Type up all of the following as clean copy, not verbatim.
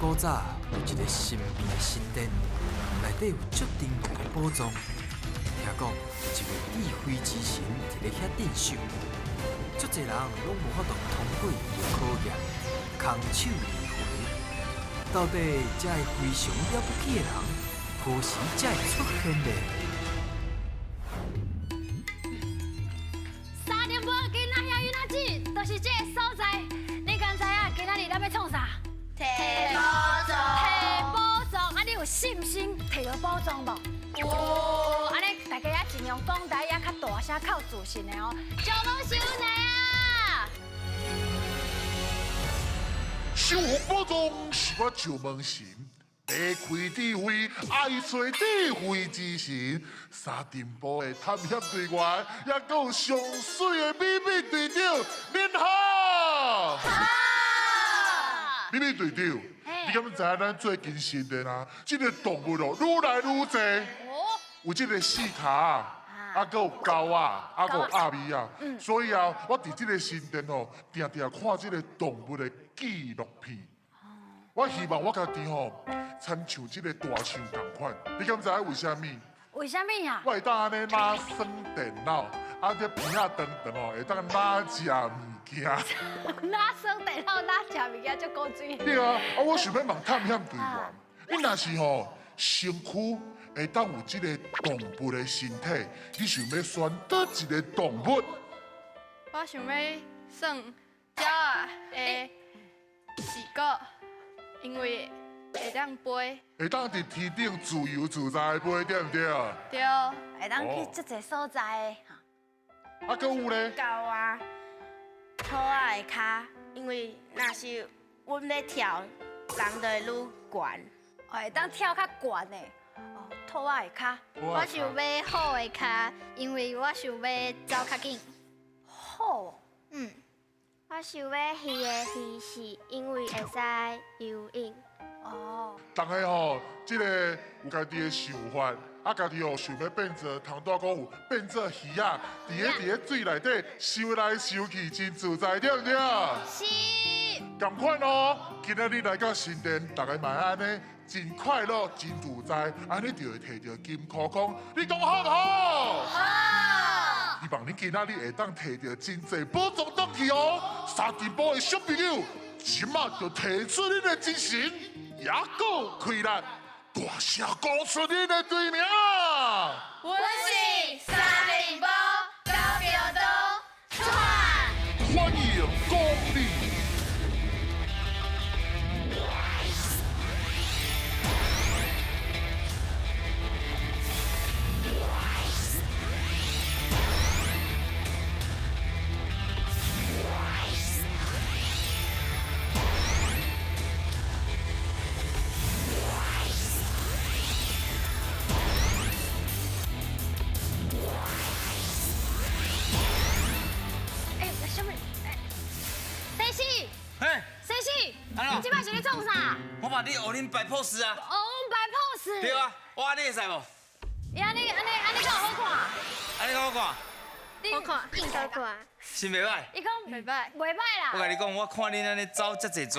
古早有一个神秘的神殿，内底有足珍贵的宝藏。听讲有一位智慧之神伫咧遐镇守，足侪人拢无法度通过伊的考验，空手而回。到底这个非常了不起的人，何时才会出现呢？3点半，今仔遐囡仔子，就是这个所在。你敢知影今仔日咱要创啥？摕宝藏。摕宝藏，啊，你有信心摕到宝藏无？有。安尼大家也尽量讲台也较大声、较有自信的哦。招拢收来啊！守护宝藏是我招门神，打开智慧，爱找智慧之神。沙尘暴的探险队员，也佮有上水的秘密队长，您好。秘密队长，你敢知影咱最近新的啊？这个动物哦，愈来愈多。有这个四脚啊，佮有狗啊，佮有鸭咪啊。所以啊，我伫这个新店哦，定定看这个动物的纪录片。我希望我家己吼，亲像这个大象同款。你敢知影为虾米？为虾米啊？我会当安尼拉算电脑，这片仔长长哦，会当拉食物件。拉算电脑拉食物件足古锥。对啊，我想要问探险队员，你若是吼身躯会当有这个动物的身体，你想要选倒一个动物？我想要算鸟啊的视角，因为会当飞。会当伫天顶自由自在的飞，对不对？对。会当去足侪所在的。还有咧？狗啊，兔仔的脚，因为若是阮咧跳，人就会愈悬。会当跳较悬的。哦，兔仔的脚。我想要虎的脚，因为我想要走较紧。虎？我想要鱼的鱼是因为会使游泳。哦。大家吼，这个有家己的想法，家己哦想要变做通大讲有变做鱼仔，伫咧水内底游来游去，真自在，对不对？是。同款哦，今仔日来到新店，大家嘛安尼真快乐、真自在，安尼就会摕到金箍框，你讲好不好？好。希望你今仔日会当摕到真济宝藏倒去哦。沙尘暴的小朋友，即马就提出你的精神，也够开力，大声讲出你的队名。我是沙尘暴高标东川。欢迎光临。你即摆是咧创啥？我把你学恁摆 pose 啊。哦，阮摆 pose。对啊，我安尼会使无？安尼敢好看？安尼好看？好看，应该看。是袂歹。伊讲袂歹，袂歹啦。我甲你讲，我看恁安尼走遮济纸，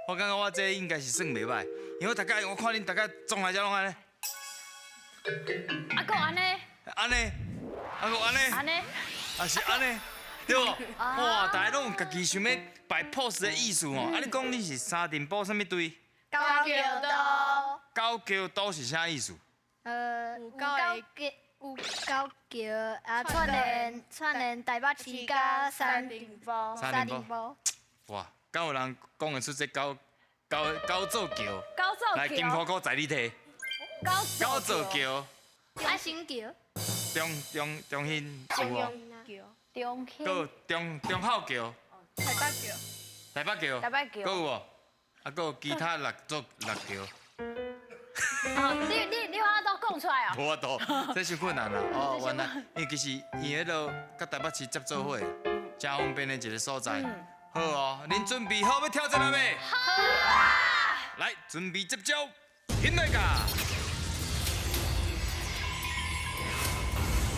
我感觉我这应该是算袂歹，因为我大概我看恁大概总来遮拢安尼。还安尼？安尼，还安尼？安尼？啊是安尼，对无？哇，大家拢有家己想要摆 pose 的意思哦。啊，你讲你是沙尘暴什么队？高桥都。高桥都是啥意思？有高桥，有高桥啊，串联台北市甲三重埔。哇，敢有人讲得出这高座桥？高座桥。来，金箍箍在你摕。高座桥。啊，新桥。中兴有无？中兴。搁中孝桥。台北桥。搁有无？啊，搁有其他6座6桥。你把都讲出来哦。无法度，这太困难啦。哦，原来因为其实伊迄落甲台北市接做伙，真方便的一个所在。好哦，恁准备好要挑战了未？好啊！来，准备接招，现来甲！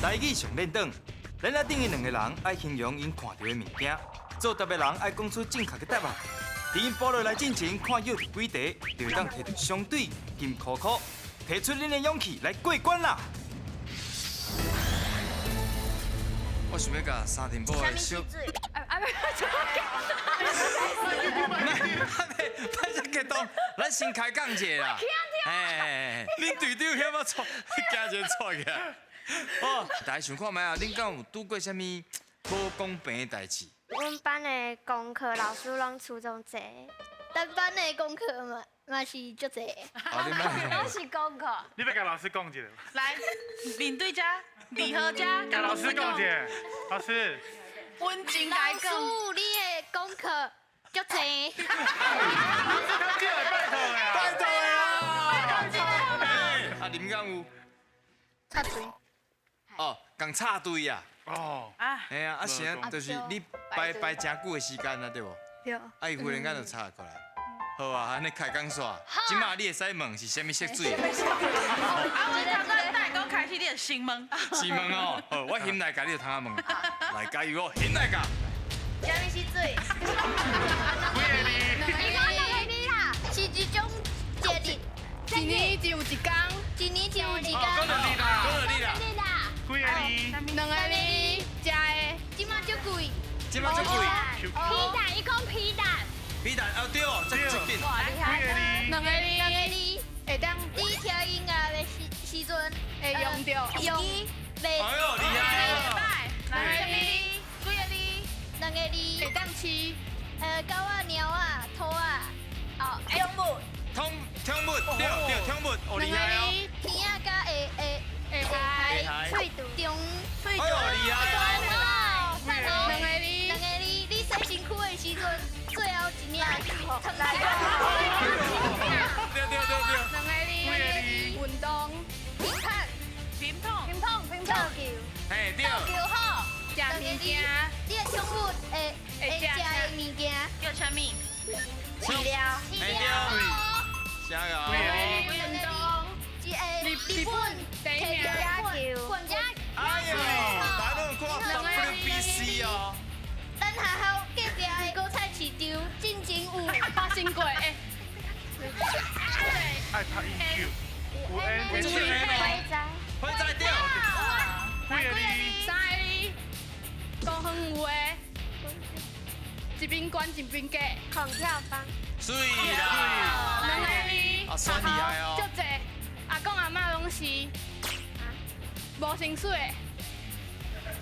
台语上练档，咱来等于2个人爱形容因看到的物件，做答的人爱讲出正确的答案。点报落来进前看幼几题，就会当摕到相对金箍箍，提出恁的勇气来过关啦！我想要甲沙尘暴的小，拍只激动，咱先开讲者啦。哎，恁队长遐么错，惊一错起来。哦，大家想看觅啊？恁敢有拄过啥物无公平的代志？阮班的功课老师拢出众济，咱班的功课嘛是足济。都是功课。你要甲老师讲一下。来，领队家、礼盒家，甲老师讲一下，老师。温情老来师，讲。你的功课足济。老师拜托的啊！拜托的啦！啊，林敢有？插队。哦，共插队啊！哦，啊，哎呀，啊是啊，就是你排真久的时间啊，对无？对。啊，伊忽然间就插过来。好啊，安尼开讲煞。即马你会使问是啥物色水？啊，我头先带讲开始你的心门。是问哦，好，我现来甲你就通下问。来加油哦，现来甲。啥物是水？几个字？你讲哪个字啦？是一种节日，一年就有一天，一年就有一哦，讲天。到你啦，讲到你啦，你啦，几个字？两个字，食的。即马足贵。即马足贵。皮蛋，一共皮蛋。皮蛋哦对哦，这一紧。哇，厉害！几个字？两个两个字，字，会当你听音乐的时阵会用到。用哎呦，厉害哦！两个字，几个字，两个字，会当吃。狗啊、猫啊、兔啊，哦，通物对对通物，哦厉害哦！天啊甲会海海喙中喙哎呦厉害哦！赞两个同。两字，个字，你洗身躯的时阵，最后一领冲来。对对对对，两个字，运动，乒乓、乒乓，乒乓，乒跳乓，球、嘿对，球好。食物件，你的宠物会食的物件，叫什么？饲料。嘿对，啥个？运动，一个日本第一名。球。滚家。哎呦，大家都有看 WBC 哦。咱学校隔壁的果菜市场进前有发生过诶，爱拍 EQ。有 N 有有 N 哦，在。会在掉。几个字？三个字，高远有诶，一边管一边过，孔跳房。水啦！两个字，啊算厉害哦足济，阿公阿嬷拢是无薪水的，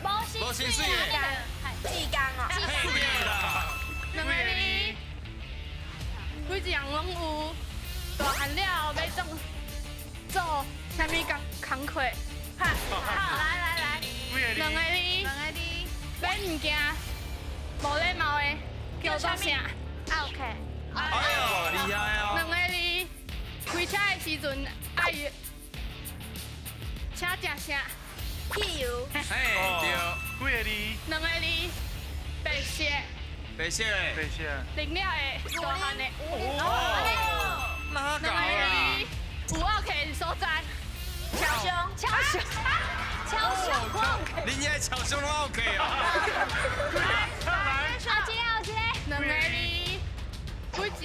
无薪水的，志工哦。嘿对啦。两个字，每一样拢有，大汉了要做啥物工课，拍，好来，几个字？两个字，买物件无礼貌的叫做啥？ OK。哎呦，厉害哦！两个字，开车的时阵爱车食啥？汽油。嘿对，几个字？两个字，白色、白色的，等一下。零了的、大汉的。哦，那两个字，有 OK 的所在。敲胸。敲胸。恁遐超胸拢 OK 哦。阿杰，两个字，每一个学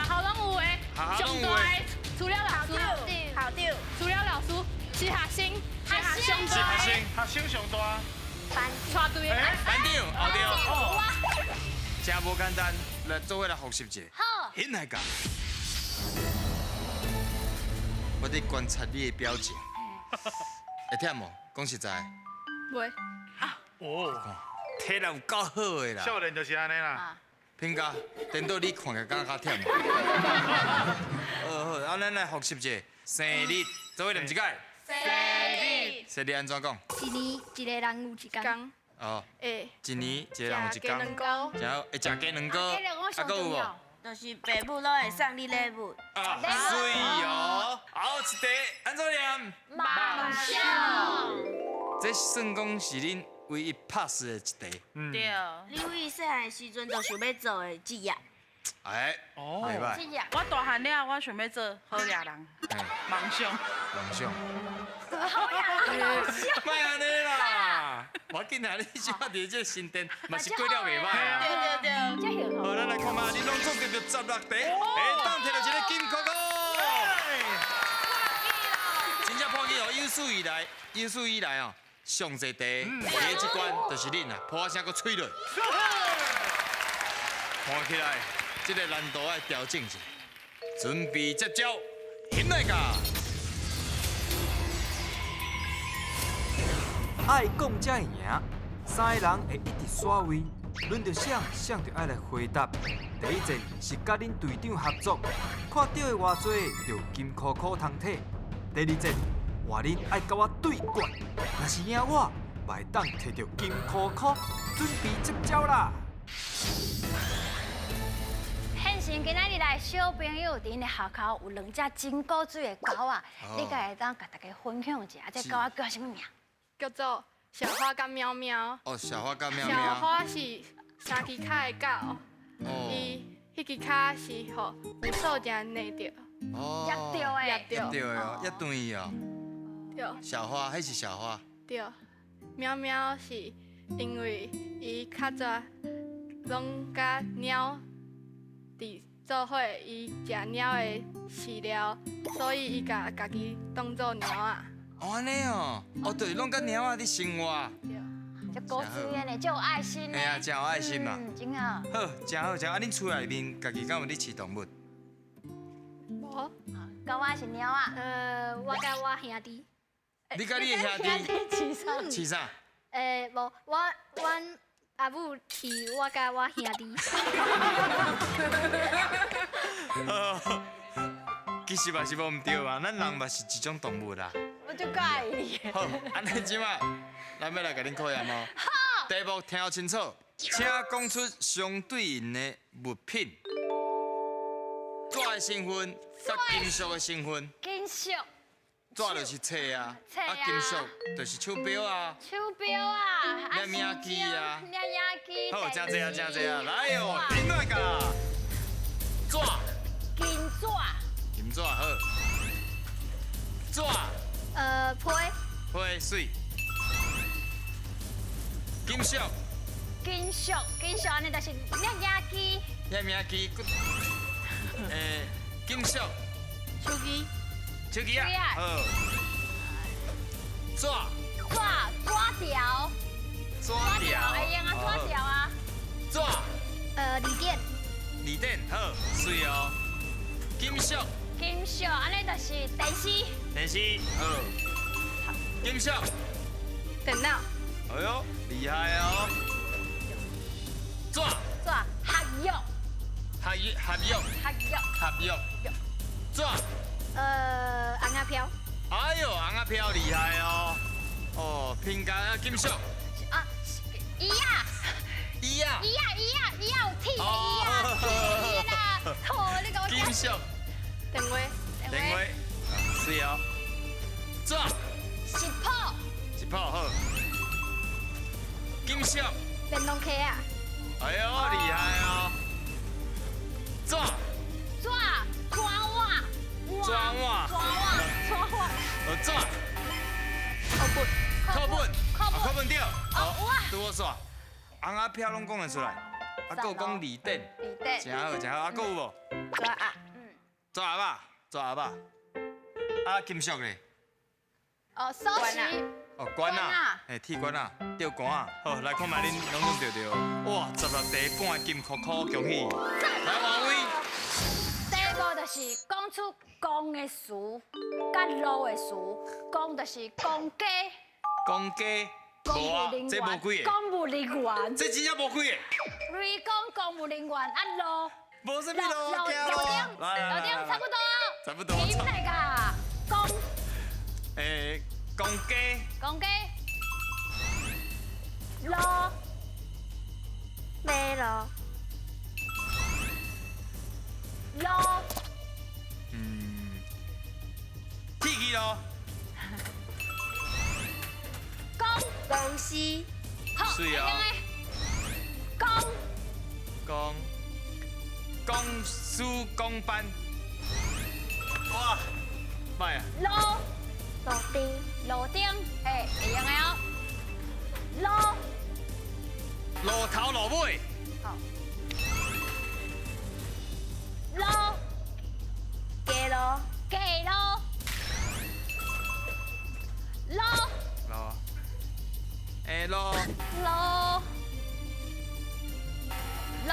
校拢有的，学校拢有的上大的除了老师，好丢。除了老师是学生，是学生是大的，学生，学生上大。带队的。班长，后对哦，真无简单，来做伙来复习一下。好，现来讲，我伫观察你的表情，会忝无？讲实在，袂，哦，体力有够好的啦。少年就是安尼啦。平哥，等到你看起来敢较忝。好，啊，咱来复习一下生日，做伙念一摆。生日安怎讲？一年一个人有一天。讲哦，会一年一个人有一食鸡卵天，糕，然后会食鸡卵糕，啊，搁有无？就是爸母拢会送你礼物。啊，水哦！后一题安怎念？梦想。这算讲是恁唯一 pass 的一题。对。你为细汉的时阵就想要做的职业。哎，哦袂歹，我大汉了，我想要做好野人，嘿，梦想。梦想。莫安尼啦！我紧啊！你即摆伫这新店，嘛是过了袂歹啊。对对对，这幸好，咱来看嘛，你拢总共着16题，下当摕到一个金箍箍。真正破纪录，有史以来哦，上侪题第一关就是恁啦，破声搁吹落。看起来，这个难度要调整一下。准备接招，现来个。爱讲才会赢，三个人会一直耍位，轮到想就爱来回答。第一阵是甲恁队长合作，看到的偌济就金箍箍通摕。第二阵话恁爱甲我对决，若是赢我，会当摕到金箍箍，准备接招啦！现成今仔日来小朋友伫因的学校有2只真古水的狗啊，你敢会当甲大家分享一下？这狗仔叫什么名？叫做小花甲喵喵。哦，小花甲喵小喵。花是三支脚的狗，伊迄支脚是互有兽夹捏着，哦。约着的。约着。对哦，一对哦。对。小花，迄是小花。对。喵喵是因为伊较早拢甲猫伫做伙，伊食猫的饲料，所以伊家己当做猫啊。哦，安尼哦，哦对，拢甲猫仔伫生活。这古水的呢，就有爱心呢。哎呀，真有爱心嘛。真好。好，真好，真好。啊，恁厝内面家己敢有咧饲动物？无。狗仔是猫啊。我甲我兄弟。你甲你的兄弟饲啥？饲啥？无，阮阿母饲我甲我兄弟。其实嘛是无毋对嘛，咱人嘛是一种动物啦。我就介意你。好，安尼即马，咱要来甲恁考验哦。好。题目听清楚，请讲出相对应的物品。纸的成分甲金属的成分。金属。纸就是册啊，金属就是手表啊。手表啊。亮影机啊。亮影机。好，真济啊，真济啊，来哦，另外一个。纸。金纸。金纸好。纸。批水。金属。金属安尼就是亮影机。亮影机，金属。手机。手机啊。好。纸条。会用啊，纸条啊。纸。锂电好，水哦。金属，安尼就是电视。好。金属。电脑。哎呦，厉害哦。纸。合约。纸。红仔票。哎呦，红仔票厉害哦。哦，评价啊，金属。啊，椅啊有铁的椅啦。好，你甲我金属。电话。水哦。纸。一泡好。金属。电动车啊。哎呦，厉害哦。纸。砖瓦。纸。课本对。拄好煞。红仔票拢讲得出来，啊，还有讲锂电，真好，啊，还有无？纸盒。啊，金属嘞。收起。管啊，铁管啊，吊管啊，好，来看卖恁拢用着着。哇，16题半个金箍箍，恭喜！来换位。第一个就是讲出公的词，甲路的词，公就是公家。公家。无啊，这无几个。公务人员。这真正无几个。你讲公务人员啊路。无什么路行路顶差不多。差不多。你那个公。公家。路。马路。铁去路。公司。水哦。公司公班。哇，歹啊。路顶，会用的哦。路头路尾，路街路，街路路路，下路，路路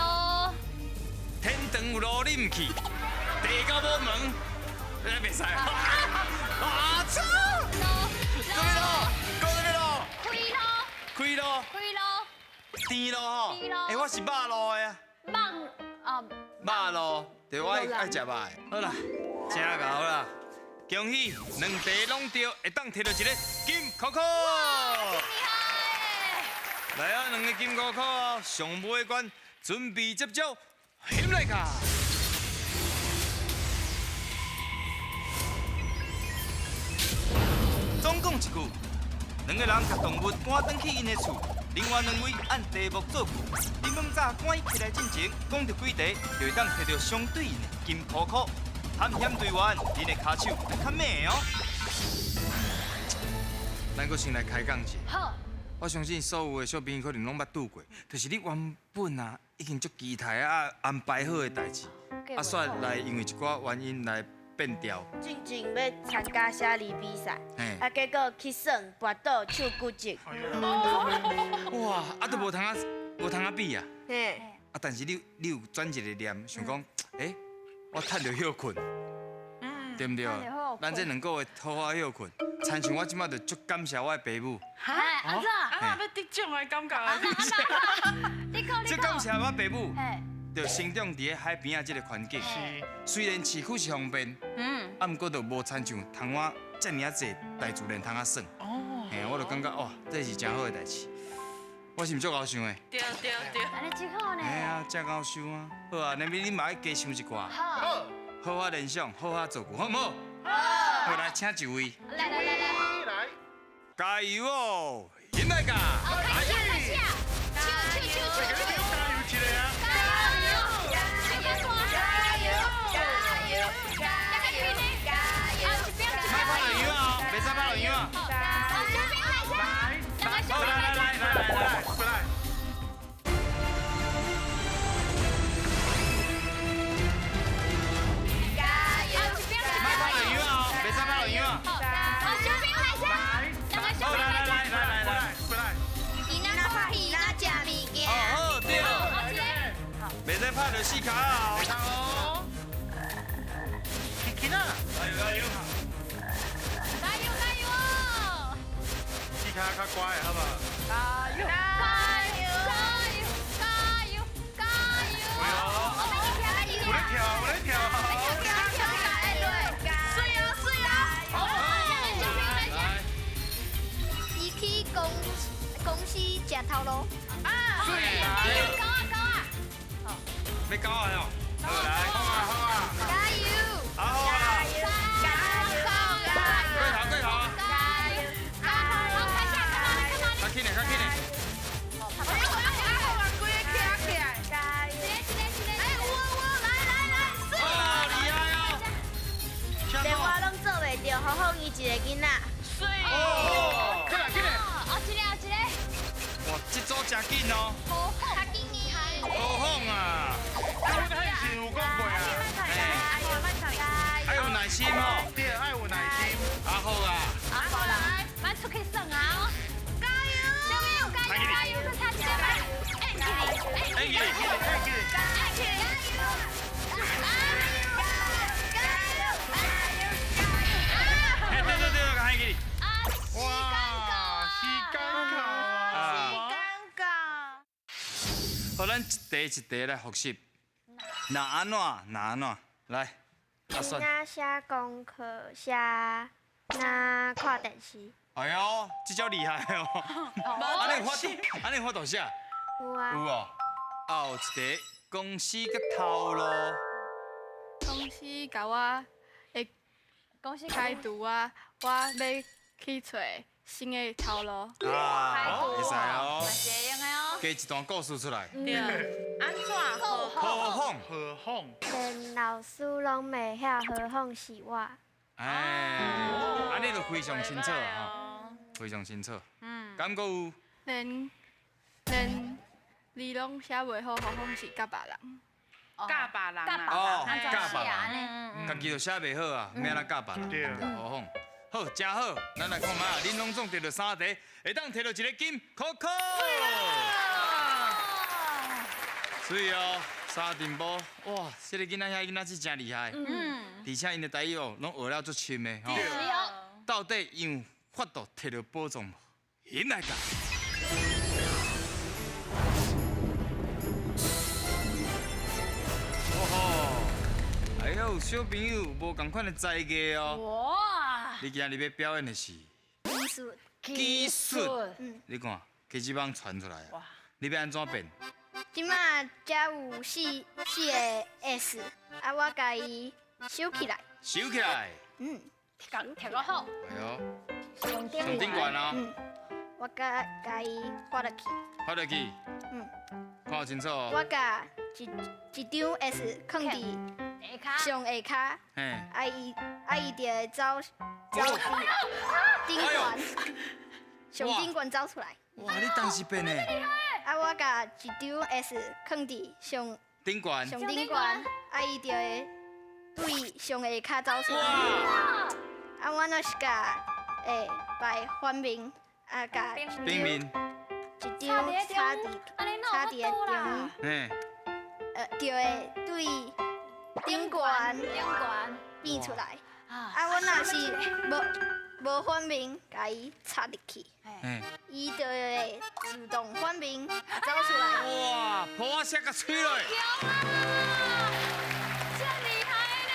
天长有路你唔去，地到无门，你袂使。啊！操！这边路，过这边路，开路，开路甜路吼。甜路我是马路的啊。棒马路，对我爱食肉的。好啦，真好啦，恭喜两题拢对，会当摕到一个金扣扣。厉害！来啊，两个金扣扣哦，上尾关准备接招，掀来卡。总讲一句，两个人甲动物赶转去因的厝，另外两位按题目做句。你们早赶起来进前，讲到几题，就会当摕到相对应的金箍箍。探险队员，恁的骹手要较猛哦。咱阁先来开讲一下。好，我相信所有的小朋友可能拢捌拄过，就是你原本啊已经足期待啊安排好的代志，啊煞来因为一寡原因来变调。静静要参加写字比赛，嘿，结果去耍跋倒手骨折。哇，都无通比啊！嘿，但是你有转一个念，想讲，我趁着休困，对不对？咱这两个月好好休困，亲像我即马就足感谢我的爸母。安怎？要得奖的感觉啊！你讲足感谢我爸母，嘿，就生长伫海边啊这个环境。虽然市区是方便，啊，毋过就无亲像通我遮尔啊济大自然通啊耍。嘿，我就感觉哇，这是真好的代志。我是毋足敖想的。对，安尼真好呢。哎呀，真敖想啊！好啊，那边你嘛要加想一寡，好，好好联想，好好做句，好唔好？好，来请一位，来，加油哦！现在噶，开始，加油一个啊！卖拍落样啊，袂使拍落样啊！好，来，过来。卖拍落样啊，袂使拍落样啊！好，来，过来。伊那拍戏那食物件，好，对。袂使拍着四脚哦。起啦！加油！四脚较乖，好不好？加油！有咧跳。伊去公司食头路，要搞啊哟！好来，加油！好啊！过头啊！较紧嘞！哦，厉害哦！连我拢做袂到，好好伊一个囡仔。哦，过来！哇，这组真紧哦！好哄啊！阮汉是有讲过啊，还有耐心哦！对，爱有耐心。啊好啊！咱出去耍啊！加油！加油！他这边，哎呀！哎，对，赶紧！哇，是尴尬啊！好，咱一题一题来复习。那安怎？来，阿算。那写功课，那看电视。哎呦，这叫厉害哦！安尼发大写？有啊。有哦。啊，有一题公司甲头路。公司甲我会开除啊，我要去找新的头路。啊，会使哦。这样的哦。加一段故事出来。对，安怎好？好哄。何哄？连老师拢袂晓何况是我。哎，安尼就非常清楚啊，吼，非常清楚。敢搁有？连字拢写袂好，好像是甲别人。教别人啊，哦，安怎教别写人，呢？家己就写袂好啊，免来教别人。对好哄，好，真好，咱来看卖啊，恁拢总摕到3题，会当摕到一个金扣扣。所以哦，沙尘暴，哇，这个囡仔遐囡仔是真厉害，而且因的台语哦，拢学了足深的吼。到底有法度摕到宝藏无？因来讲。哎呦，小朋友无共款的才艺哦。哇！你今日要表演的是技术，技术。你看，基本上传出来啊。你要安怎变？即马才有四个 S， 啊，我甲伊收起来。收起来。摕个好，哎呦，上上顶悬啊！我甲伊发落去。发落去。看清楚哦。我甲一张 S 放伫下骹，上下骹，嘿。伊就会走顶悬，上顶悬走出来。哇，你当时变的。啊，我甲一张 S 放伫上顶悬。顶悬，伊就会对上下骹走出来。哇！啊，我若是甲摆反面，啊，甲冰面。一张插伫个中，嘿。就会对顶悬变出来。啊，我若是无反面，甲伊插入去，伊就会自动反面走出来。哇，破我舌甲吹落。真厉害呢！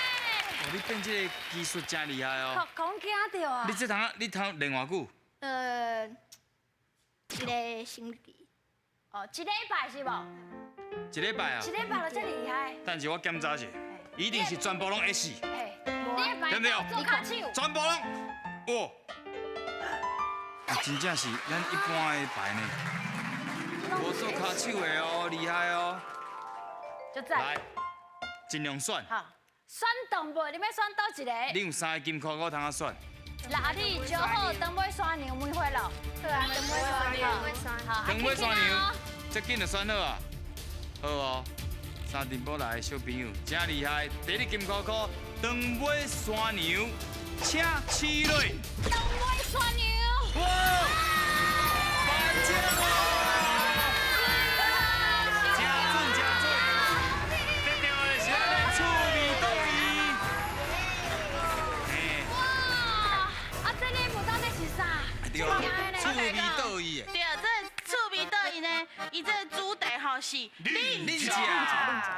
你变这个技术真厉害哦。讲惊到啊！你通练偌久？一个星期。哦，一礼拜是无？一礼拜啊。一礼拜就真厉害。但是我检查者，一定是全部拢 S。对不对？做骹手。全部拢，哇！真正是咱一般的牌呢。无做骹手的哦，厉害哦。就在。来，尽量选。好，选动物，你要选倒一个？你有3个金箍箍通啊选。那你就好，当尾山牛每回咯。好啊，当尾山牛。好，当尾山牛，这紧就选好啊。好哦，沙尘暴来的小朋友真厉害，第一金箍箍，当尾山牛，请起落。当尾山牛。哇！颁奖哦！真准真准，得到的是咱的趣味倒椅。嘿。哇！啊，这礼物到底是啥？对啊，趣味倒椅的。对，这趣味倒椅呢，伊这主题吼是恁食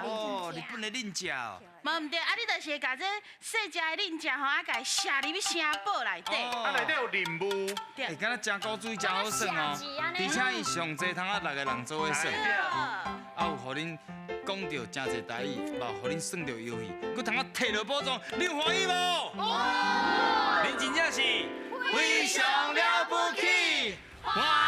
哦，日本的恁食哦。无毋对，啊，你就是会甲这细只的恁食吼，啊，甲伊写入去声簿内底。啊，内底有任务。会敢若真古水真好耍哦，而且伊上济通啊6个人做伙耍，啊有互恁讲到真济台语，嘛互恁算到游戏，佮通啊摕到宝藏，恁欢喜无？恁真正是非常了不起，哇！